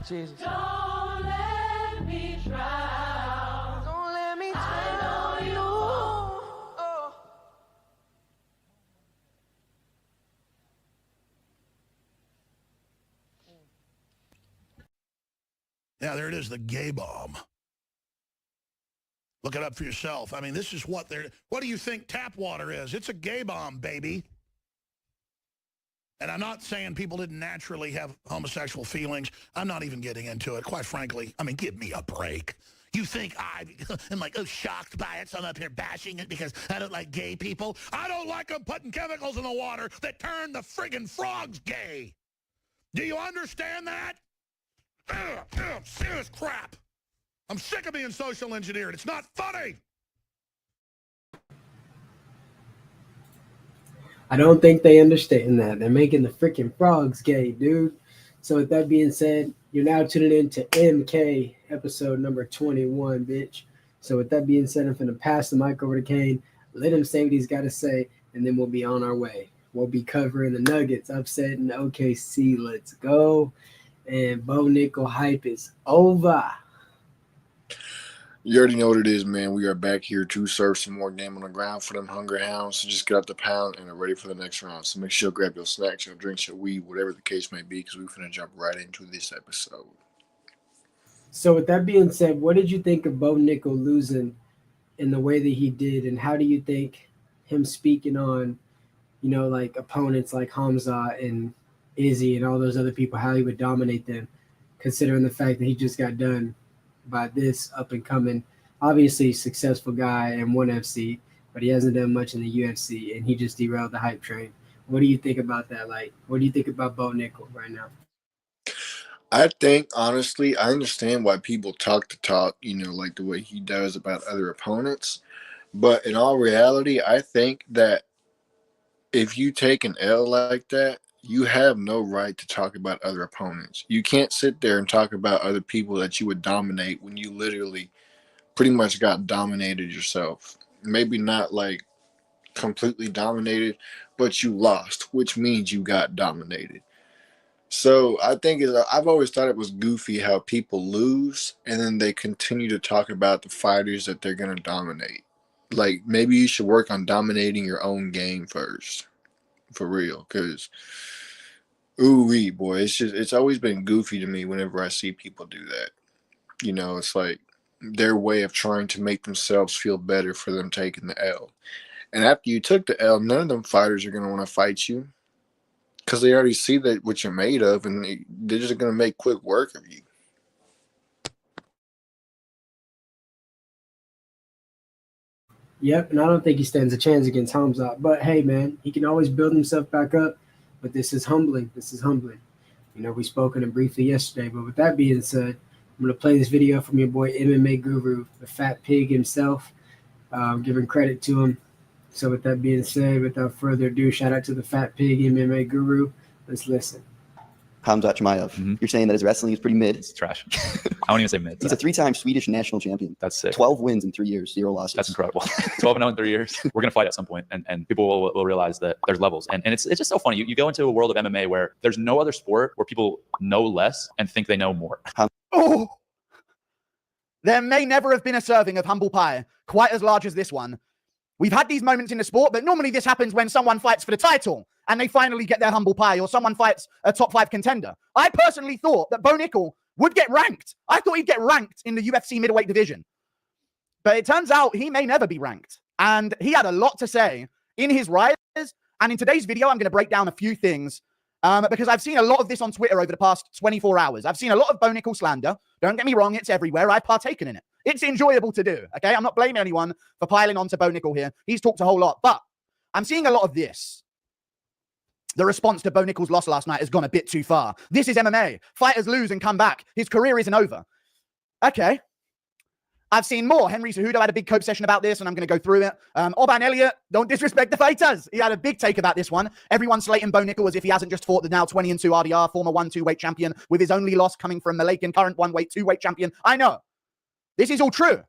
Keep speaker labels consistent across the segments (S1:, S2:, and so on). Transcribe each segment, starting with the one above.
S1: Jesus. Don't let me drown. Don't let me drown. I know you won't. Oh.
S2: Yeah, there it is, the gay bomb. Look it up for yourself. I mean, this is what they're... What do you think tap water is? It's a gay bomb, baby. And I'm not saying people didn't naturally have homosexual feelings. I'm not even getting into it, quite frankly. I mean, give me a break. You think I am like, oh, shocked by it, so I'm up here bashing it because I don't like gay people? I don't like them putting chemicals in the water that turn the friggin' frogs gay. Do you understand that? Serious crap. I'm sick of being social engineered. It's not funny.
S3: I don't think they understand that. They're making the freaking frogs gay, dude. So with that being said, you're now tuning in to MK episode number 21, bitch. So with that being said, I'm finna pass the mic over to Kane. Let him say what he's got to say, and then we'll be on our way. We'll be covering the Nuggets upset in OKC. Let's go. And Bo Nickal hype is over.
S4: You already know what it is, man. We are back here to serve some more game on the ground for them Hunger Hounds. So just get out the pound and are ready for the next round. So make sure you grab your snacks, your drinks, your weed, whatever the case may be, because we're going to jump right into this episode.
S3: So with that being said, what did you think of Bo Nickal losing in the way that he did? And how do you think him speaking on, like opponents like Hamza and Izzy and all those other people, how he would dominate them, considering the fact that he just got done by this up and coming, obviously successful guy in ONE FC, but he hasn't done much in the UFC, and he just derailed the hype train. What do you think about that? Like, what do you think about Bo Nickal right now?
S4: I think, honestly, I understand why people talk the talk, like the way he does about other opponents. But in all reality, I think that if you take an L like that, you have no right to talk about other opponents. You can't sit there and talk about other people that you would dominate when you literally pretty much got dominated yourself. Maybe not like completely dominated, but you lost, which means you got dominated. So I think I've always thought it was goofy how people lose and then they continue to talk about the fighters that they're going to dominate. Like, maybe you should work on dominating your own game first, for real. Because, ooh-wee, boy, it's always been goofy to me whenever I see people do that. It's like their way of trying to make themselves feel better for them taking the L. And after you took the L, none of them fighters are going to want to fight you because they already see that what you're made of, and they're just going to make quick work of you.
S3: Yep, and I don't think he stands a chance against Hamzat. But hey, man, he can always build himself back up. But this is humbling. This is humbling. We spoke on it briefly yesterday. But with that being said, I'm going to play this video from your boy MMA Guru, the fat pig himself, giving credit to him. So with that being said, without further ado, shout out to the fat pig MMA Guru. Let's listen.
S5: Hamzat Chimaev. You're saying that his wrestling is pretty mid?
S6: It's trash. I won't even say mid.
S5: He's a 3-time Swedish national champion.
S6: That's sick.
S5: 12 wins in 3 years, 0 losses.
S6: That's incredible. 12-0 in 3 years. We're going to fight at some point, and people will realize that there's levels. And it's just so funny. You go into a world of MMA where there's no other sport where people know less and think they know more.
S7: Oh! There may never have been a serving of humble pie quite as large as this one. We've had these moments in the sport, but normally this happens when someone fights for the title and they finally get their humble pie, or someone fights a top 5 contender. I personally thought that Bo Nickal would get ranked. I thought he'd get ranked in the UFC middleweight division. But it turns out he may never be ranked. And he had a lot to say in his rise. And in today's video, I'm going to break down a few things because I've seen a lot of this on Twitter over the past 24 hours. I've seen a lot of Bo Nickal slander. Don't get me wrong, it's everywhere. I've partaken in it. It's enjoyable to do, okay? I'm not blaming anyone for piling on to Bo Nickal here. He's talked a whole lot, but I'm seeing a lot of this. The response to Bo Nickal's loss last night has gone a bit too far. This is MMA. Fighters lose and come back. His career isn't over. Okay. I've seen more. Henry Cejudo had a big cope session about this, and I'm going to go through it. Orban Elliott, don't disrespect the fighters. He had a big take about this one. Everyone slating Bo Nickal as if he hasn't just fought the now 20-2 RDR, former 1-2 weight champion, with his only loss coming from Malakian, current 1-weight 2-weight champion. I know. This is all true.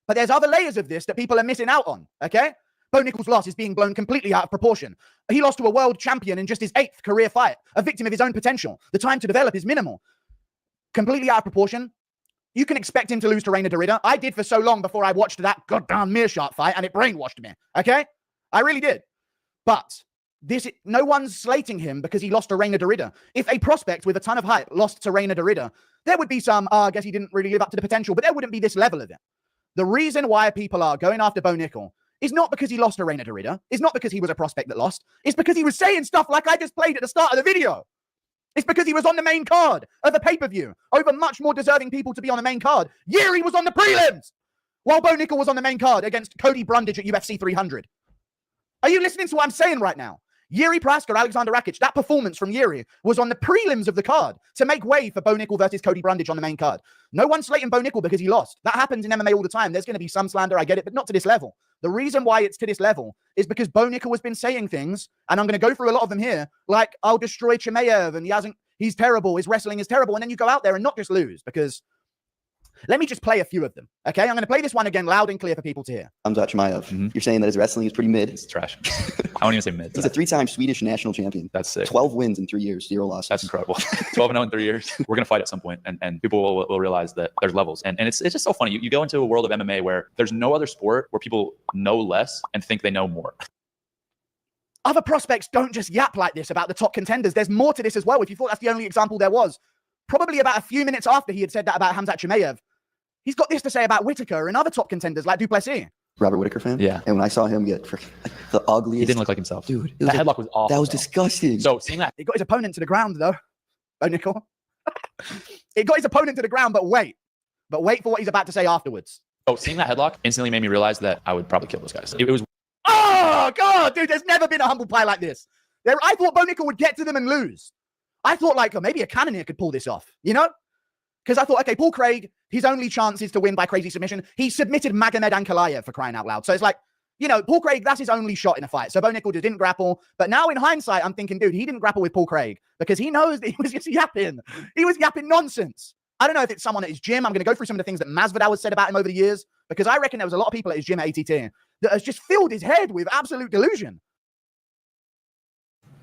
S7: But there's other layers of this that people are missing out on, okay? Bo Nickal's loss is being blown completely out of proportion. He lost to a world champion in just his 8th career fight, a victim of his own potential. The time to develop is minimal. Completely out of proportion. You can expect him to lose to Reina Dorita. I did for so long before I watched that goddamn Meerschaert fight, and it brainwashed me, okay? I really did. But no one's slating him because he lost to Reina Dorita. If a prospect with a ton of hype lost to Reina Dorita, there would be some, I guess he didn't really live up to the potential, but there wouldn't be this level of it. The reason why people are going after Bo Nickal is not because he lost to Reina Dorita. It's not because he was a prospect that lost. It's because he was saying stuff like I just played at the start of the video. It's because he was on the main card of the pay-per-view over much more deserving people to be on the main card. Yuri was on the prelims while Bo Nickal was on the main card against Cody Brundage at UFC 300. Are you listening to what I'm saying right now? Yuri Praska, Alexander Rakic, that performance from Yuri was on the prelims of the card to make way for Bo Nickal versus Cody Brundage on the main card. No one's slating Bo Nickal because he lost. That happens in MMA all the time. There's going to be some slander, I get it, but not to this level. The reason why it's to this level is because Bo Nickal has been saying things, and I'm going to go through a lot of them here, like, I'll destroy Chimaev, and he's terrible, his wrestling is terrible, and then you go out there and not just lose, because let me just play a few of them, okay? I'm going to play this one again loud and clear for people to hear.
S5: Hamzat Chimaev. You're saying that his wrestling is pretty mid?
S6: It's trash. I won't even say mid.
S5: He's a 3-time Swedish national champion.
S6: That's sick.
S5: 12 wins in 3 years, 0 losses.
S6: That's incredible. 12-0 in 3 years. We're going to fight at some point, and people will realize that there's levels. And it's just so funny. You go into a world of MMA where there's no other sport where people know less and think they know more.
S7: Other prospects don't just yap like this about the top contenders. There's more to this as well. If you thought that's the only example there was, probably about a few minutes after he had said that about Hamzat Chimaev, he's got this to say about Whittaker and other top contenders like Duplessis.
S5: Robert Whitaker fan.
S6: Yeah.
S5: And when I saw him get the ugliest,
S6: He didn't look like himself.
S5: dude.
S6: That headlock was awful.
S5: That was
S6: though.
S5: disgusting.
S6: So seeing that,
S7: It got his opponent to the ground, though. Bo Nickal. It got his opponent to the ground, but wait for what he's about to say afterwards.
S6: seeing that headlock instantly made me realize that I would probably kill those guys. It was
S7: Oh, God, dude, there's never been a humble pie like this. I thought Bo Nickal would get to them and lose. I thought, like, maybe a Cannoneer could pull this off, you know? Because I thought, okay, Paul Craig, his only chance is to win by crazy submission. He submitted Magomed Ankalaev for crying out loud. So it's like, you know, Paul Craig, that's his only shot in a fight. So Bo Nickal just didn't grapple. But now in hindsight, I'm thinking, dude, he didn't grapple with Paul Craig because he knows that he was just yapping. He was yapping nonsense. I don't know if it's someone at his gym. I'm going to go through some of the things that Masvidal has said about him over the years, because I reckon there was a lot of people at his gym at ATT that has just filled his head with absolute delusion.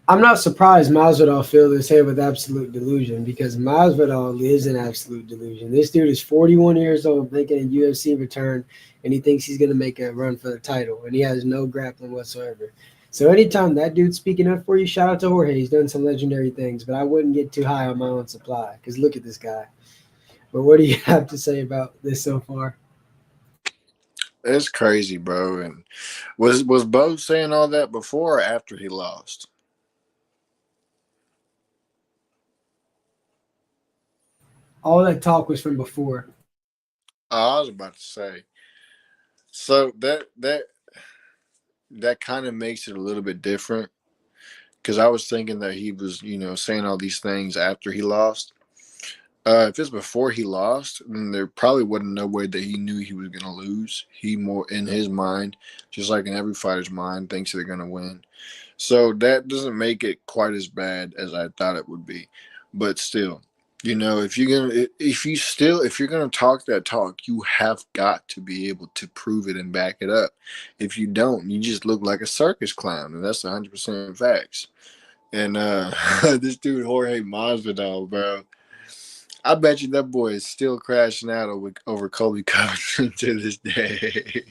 S3: I'm not surprised Masvidal filled his head with absolute delusion, because Masvidal lives in absolute delusion. This dude is 41 years old, making a UFC return, and he thinks he's going to make a run for the title, and he has no grappling whatsoever. So anytime that dude's speaking up for you, shout out to Jorge. He's done some legendary things, but I wouldn't get too high on my own supply, because look at this guy. But what do you have to say about this so far?
S4: It's crazy, bro. And was Bo saying all that before or after he lost?
S3: All that talk was from before.
S4: Oh, I was about to say. So that kind of makes it a little bit different, because I was thinking that he was, saying all these things after he lost. If it's before he lost, then there probably wasn't no way that he knew he was going to lose. He more in his mind, just like in every fighter's mind, thinks they're going to win. So that doesn't make it quite as bad as I thought it would be. But still, if you're gonna talk that talk, you have got to be able to prove it and back it up. If you don't, you just look like a circus clown, and that's 100% facts. And this dude Jorge Masvidal, bro, I bet you that boy is still crashing out over Colby Covington to this day.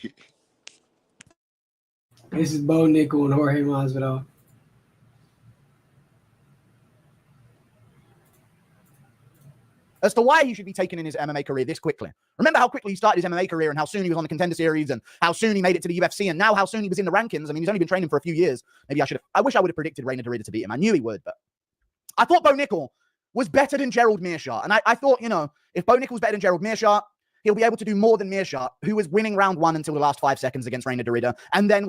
S3: This is Bo Nickal and Jorge Masvidal.
S7: As to why he should be taken in his MMA career this quickly. Remember how quickly he started his MMA career and how soon he was on the Contender Series and how soon he made it to the UFC and now how soon he was in the rankings. I mean, he's only been training for a few years. I wish I would have predicted Reina Dorita to beat him. I knew he would, but I thought Bo Nickal was better than Gerald Meerschaert. And I thought, if Bo Nickal's better than Gerald Meerschaert, he'll be able to do more than Meerschaert, who was winning round one until the last 5 seconds against Reina Dorita. And then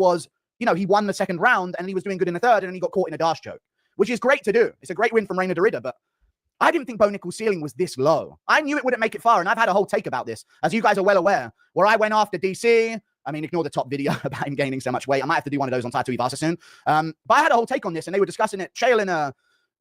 S7: he won the second round and he was doing good in the third and then he got caught in a dash choke, which is great to do. It's a great win from Reina Dorita, but I didn't think Bo Nickal's ceiling was this low. I knew it wouldn't make it far, and I've had a whole take about this, as you guys are well aware, where I went after DC. I mean, ignore the top video about him gaining so much weight. I might have to do one of those on Tattoo Ivasa soon. But I had a whole take on this, and they were discussing it. Chael and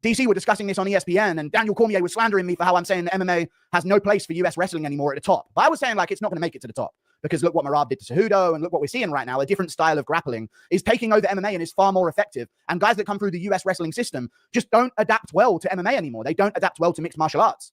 S7: DC were discussing this on ESPN, and Daniel Cormier was slandering me for how I'm saying that MMA has no place for US wrestling anymore at the top. But I was saying, it's not going to make it to the top. Because look what Merab did to Cejudo, and look what we're seeing right now. A different style of grappling is taking over MMA and is far more effective. And guys that come through the US wrestling system just don't adapt well to MMA anymore. They don't adapt well to mixed martial arts.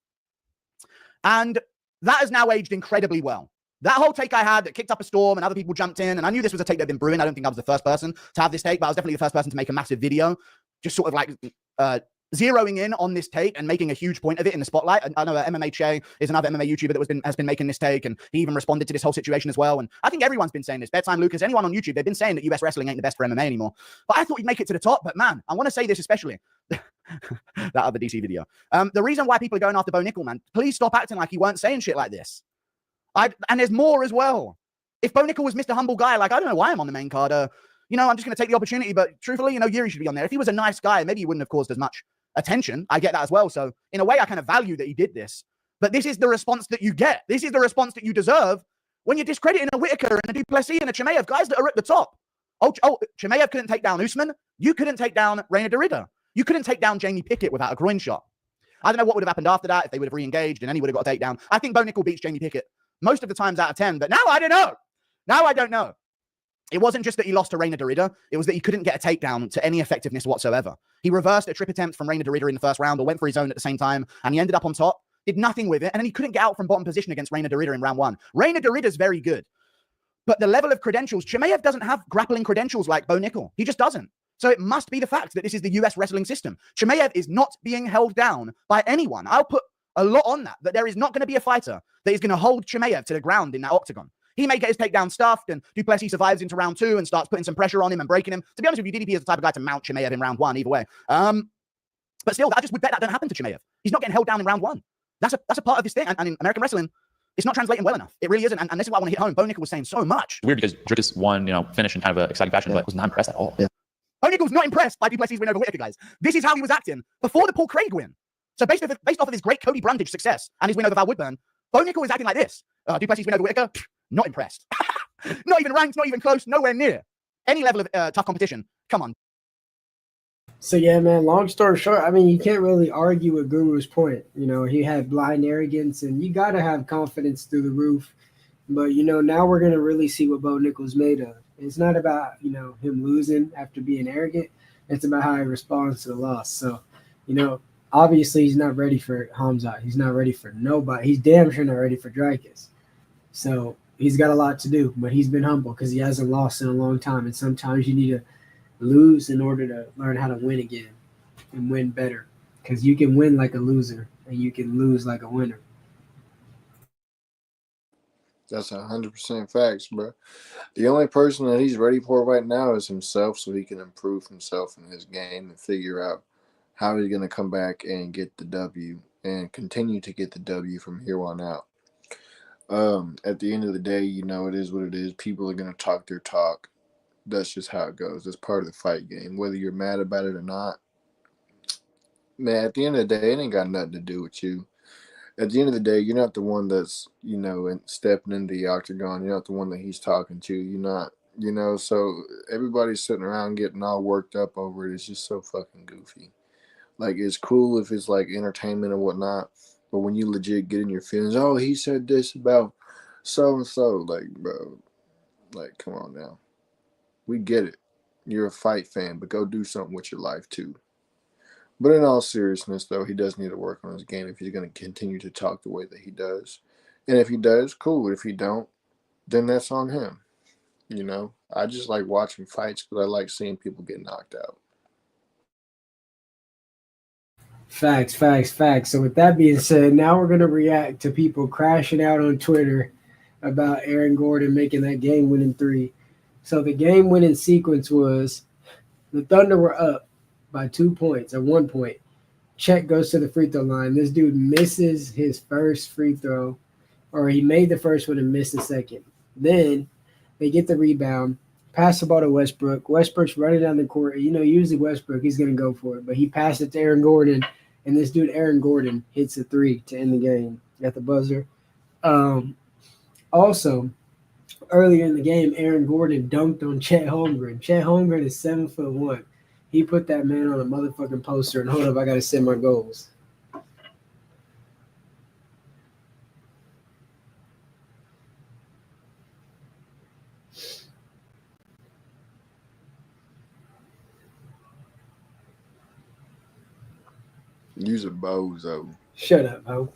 S7: And that has now aged incredibly well. That whole take I had that kicked up a storm and other people jumped in, and I knew this was a take that had been brewing. I don't think I was the first person to have this take, but I was definitely the first person to make a massive video, just sort of zeroing in on this take and making a huge point of it in the spotlight. I know MMA Che is another MMA YouTuber that has been making this take, and he even responded to this whole situation as well. And I think everyone's been saying this. Bedtime Lucas, anyone on YouTube, they've been saying that US wrestling ain't the best for MMA anymore. But I thought he'd make it to the top. But man, I want to say this especially. That other DC video. The reason why people are going after Bo Nickal, man, please stop acting like you weren't saying shit like this. And there's more as well. If Bo Nickal was Mr. Humble Guy, I don't know why I'm on the main card. I'm just going to take the opportunity. But truthfully, Yuri should be on there. If he was a nice guy, maybe he wouldn't have caused as much attention. I get that as well. So in a way, I kind of value that he did this. But this is the response that you get. This is the response that you deserve when you're discrediting a Whitaker and a Duplessis and a Chimaev, guys that are at the top. Oh, Chimaev couldn't take down Usman. You couldn't take down Reina Dorita. You couldn't take down Jamie Pickett without a groin shot. I don't know what would have happened after that, if they would have re-engaged and any would have got a takedown. I think Bo Nickal beats Jamie Pickett most of the times out of 10, but now I don't know. Now I don't know. It wasn't just that he lost to Reina Dorita. It was that he couldn't get a takedown to any effectiveness whatsoever. He reversed a trip attempt from Reina Dorita in the first round or went for his own at the same time, and he ended up on top, did nothing with it, and then he couldn't get out from bottom position against Reina Dorita in round one. Reina Dorita's very good, but the level of credentials, Chimaev doesn't have grappling credentials like Bo Nickal. He just doesn't. So it must be the fact that this is the US wrestling system. Chimaev is not being held down by anyone. I'll put a lot on that there is not going to be a fighter that is going to hold Chimaev to the ground in that octagon. He may get his takedown stuffed, and Duplessis survives into round 2 and starts putting some pressure on him and breaking him. To be honest with you, DDP is the type of guy to mount Chimaev in round 1 either way. But still, I just would bet that don't happen to Chimaev. He's not getting held down in round 1. That's a part of this thing. And in American wrestling, it's not translating well enough. It really isn't. And this is why I want to hit home. Bo Nickal was saying so much.
S6: Weird because Dricus won, finished in kind of an exciting fashion, but was not impressed at all.
S5: Yeah.
S7: Bo Nickal's not impressed by Duplessis' win over Whitaker, guys. This is how he was acting before the Paul Craig win. So based off of his great Cody Brundage success and his win over Val Woodburn, Bo Nickal is acting like this. Duplessis' win over Whitaker, not impressed. Not even ranked, not even close, nowhere near any level of tough competition. Come on.
S3: So yeah, man, long story short, I mean, you can't really argue with Guru's point. He had blind arrogance, and you got to have confidence through the roof. But, now we're going to really see what Bo Nickal's made of. It's not about, him losing after being arrogant. It's about how he responds to the loss. So, obviously he's not ready for Hamzat. He's not ready for nobody. He's damn sure not ready for Dricus. So he's got a lot to do, but he's been humble because he hasn't lost in a long time. And sometimes you need to lose in order to learn how to win again and win better, because you can win like a loser and you can lose like a winner.
S4: That's 100% facts, bro. The only person that he's ready for right now is himself, so he can improve himself in his game and figure out how he's going to come back and get the W and continue to get the W from here on out. At the end of the day, it is what it is. People are going to talk their talk. That's just how it goes. It's part of the fight game. Whether you're mad about it or not, man, at the end of the day, it ain't got nothing to do with you. At the end of the day, you're not the one that's, stepping into the octagon. You're not the one that he's talking to. You're not, so everybody's sitting around getting all worked up over it. It's just so fucking goofy. Like, it's cool if it's like entertainment and whatnot, but when you legit get in your feelings, oh, he said this about so-and-so, like, bro, like, come on now. We get it. You're a fight fan, but go do something with your life too. But in all seriousness, though, he does need to work on his game if he's going to continue to talk the way that he does. And if he does, cool. If he don't, then that's on him. I just like watching fights because I like seeing people get knocked out.
S3: Facts. So with that being said, now we're going to react to people crashing out on Twitter about Aaron Gordon making that game-winning 3. So the game-winning sequence was the Thunder were up by 2 points or 1 point. Chet goes to the free throw line. This dude misses his first free throw, or he made the first one and missed the second. Then they get the rebound, pass the ball to Westbrook. Westbrook's running down the court. Usually Westbrook, he's going to go for it, but he passed it to Aaron Gordon, and this dude Aaron Gordon hits a 3 to end the game at the buzzer. Also, earlier in the game, Aaron Gordon dunked on Chet Holmgren. Chet Holmgren is 7'1". He put that man on a motherfucking poster. And hold up, I gotta send my goals.
S4: Use a bozo.
S3: Shut up, ho.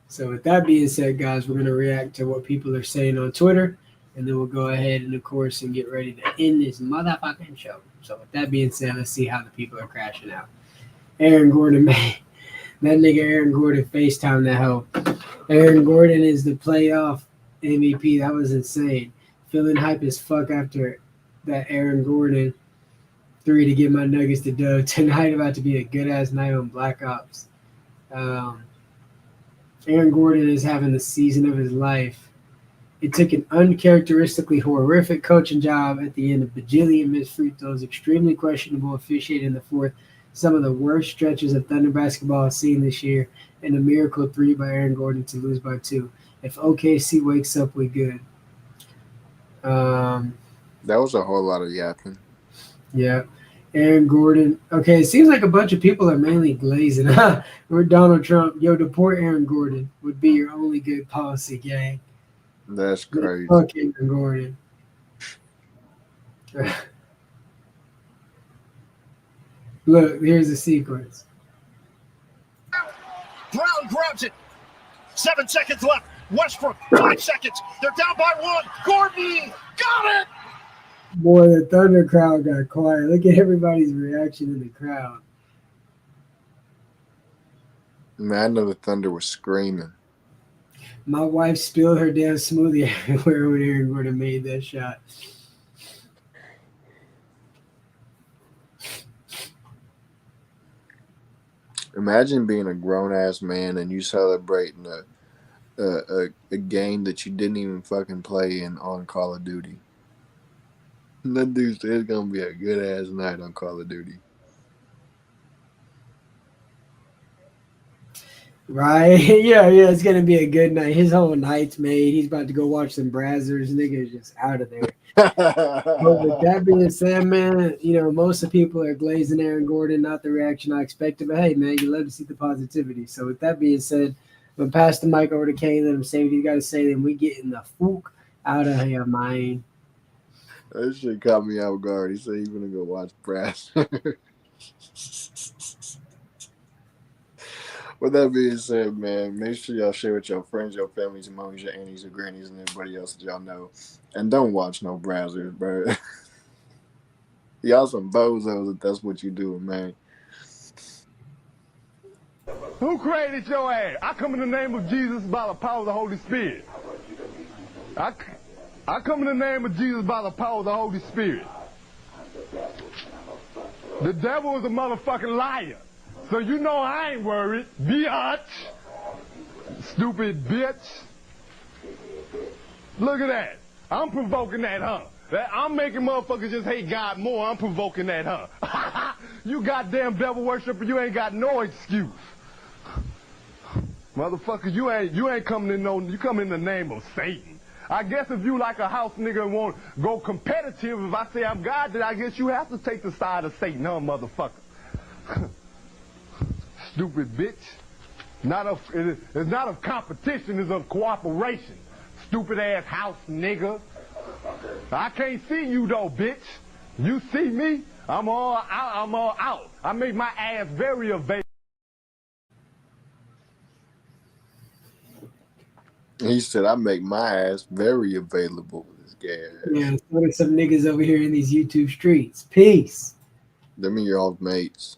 S3: So with that being said, guys, we're gonna react to what people are saying on Twitter. And then we'll go ahead and, of course, and get ready to end this motherfucking show. So with that being said, let's see how the people are crashing out. Aaron Gordon, man. That nigga Aaron Gordon FaceTime that hoe. Aaron Gordon is the playoff MVP. That was insane. Feeling hype as fuck after that Aaron Gordon 3 to get my Nuggets to dub. Tonight about to be a good-ass night on Black Ops. Aaron Gordon is having the season of his life. It took an uncharacteristically horrific coaching job at the end of bajillion missed free throws, extremely questionable officiating in the fourth, some of the worst stretches of Thunder basketball I've seen this year, and a miracle 3 by Aaron Gordon to lose by 2. If OKC wakes up, we good.
S4: That was a whole lot of yapping.
S3: Yeah. Aaron Gordon. Okay, it seems like a bunch of people are mainly glazing. We're Donald Trump. Yo, deport Aaron Gordon would be your only good policy, gang.
S4: That's crazy.
S3: Fuck Aaron Gordon. Look, here's the sequence.
S8: Brown grabs it. 7 seconds left. Westbrook, 5 seconds. They're down by 1. Gordon got it.
S3: Boy, the Thunder crowd got quiet. Look at everybody's reaction in the crowd.
S4: Man, I know the Thunder was screaming.
S3: My wife spilled her damn smoothie everywhere when Aaron Gordon made that shot.
S4: Imagine being a grown ass man and you celebrating a game that you didn't even fucking play in on Call of Duty. And that dude said it's gonna be a good ass night on Call of Duty.
S3: Right? Yeah, it's gonna be a good night. His whole night's made. He's about to go watch some Brazzers. Nigga is just out of there. But with that being said, man, most of the people are glazing Aaron Gordon, not the reaction I expected. But hey, man, you love to see the positivity. So with that being said, I'm gonna pass the mic over to Kane. Let him say what you gotta say. Then we getting the fuck out of here, man.
S4: That shit caught me off guard. He said he's gonna go watch Brass. With that being said, man, make sure y'all share with your friends, your families, your mommies, your aunties, your grannies, and everybody else that y'all know. And don't watch no Brazzers, bro. Y'all some bozos if that's what you doing, man.
S9: Who created your ass? I come in the name of Jesus by the power of the Holy Spirit. I come in the name of Jesus by the power of the Holy Spirit. The devil is a motherfucking liar. So you know I ain't worried. Biatch. Stupid bitch. Look at that. I'm provoking that, huh? I'm making motherfuckers just hate God more. I'm provoking that, huh? You goddamn devil worshiper, you ain't got no excuse. Motherfucker, you ain't coming in you come in the name of Satan. I guess if you like a house nigga and won't go competitive, if I say I'm God, then I guess you have to take the side of Satan, huh, motherfucker? Stupid bitch. It's not of competition, it's of cooperation. Stupid ass house nigga. I can't see you though, bitch. You see me, I'm all out. I make my ass very available.
S4: He said I make my ass very available with this gas.
S3: Yeah, so there's some niggas over here in these YouTube streets. Peace.
S4: Them are your old mates.